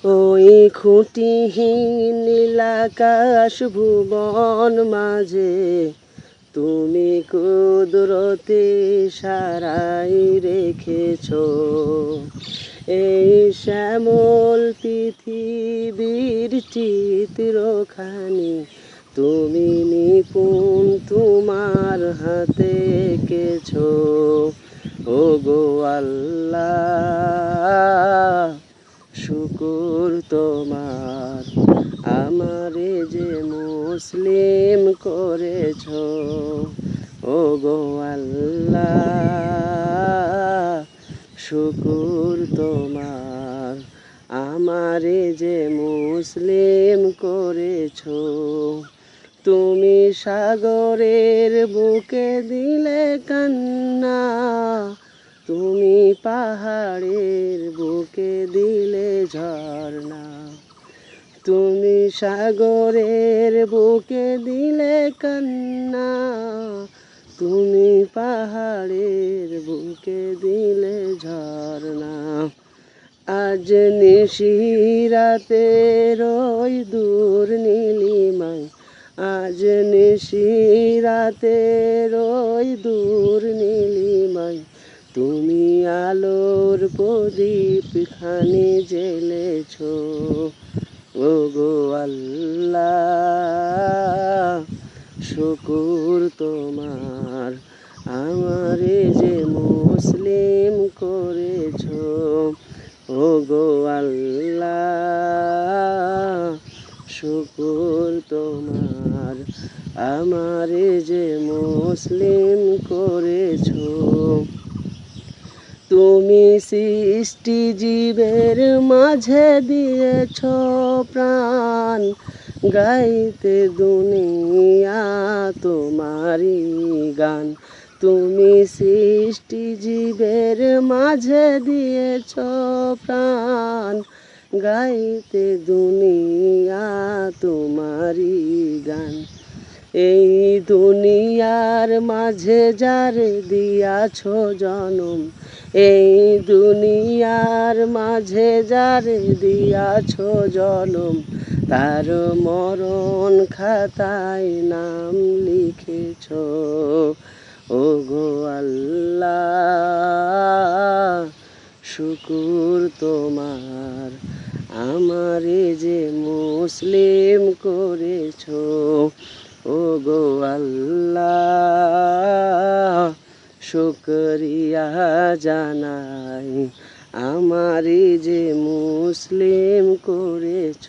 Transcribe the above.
ওই খুঁটিহীন নীলাকাশ ভুবন মাঝে তুমি কুদরতে সারাই রেখেছ। এই শ্যামল পৃথিবীর চিত্রখানি তুমি নিপুণ তোমার হাতে এঁকেছ। ওগো আল্লাহ শুকুর তোমার, আমারে যে মুসলিম করেছ। ওগো আল্লাহ শুকুর তোমার, আমারে যে মুসলিম করেছ। তুমি সাগরের বুকে দিলে কান্না, তুমি পাহাড়ের বুকে দিলে ঝর্ণা। তুমি সাগরের বুকে দিলে কান্না, তুমি পাহাড়ের বুকে দিলে ঝর্ণা। আজ নিশিরাতের ওই দূর নীলিমায়, আজ নিশিরাতের ওই দূর নীলিমায় তুমি আলোর প্রদীপ খানি জ্বেলেছ। ওগো আল্লাহ শুকুর তোমার, আমারে যে মুসলিম করেছ। ওগো আল্লাহ শুকুর তোমার, আমারে যে মুসলিম করেছ। তুমি সৃষ্টি জীবের মাঝে দিয়েছ প্রাণ, গাইতে দুনিয়া তোমারি গান। তুমি সৃষ্টি জীবের মাঝে দিয়েছ প্রাণ, গাইতে দুনিয়া তোমারি গান। এই দুনিয়ার মাঝে যার দিয়াছ জনম, এই দুনিয়ার মাঝে যার দিয়াছ জনম, তার মরণ খাতায় নাম লিখেছ। ওগো আল্লাহ শুকুর তোমার, আমারে যে মুসলিম করেছ। ওগো আল্লাহ শুকরিয়া জানাই, আমারে যে মুসলিম করেছ।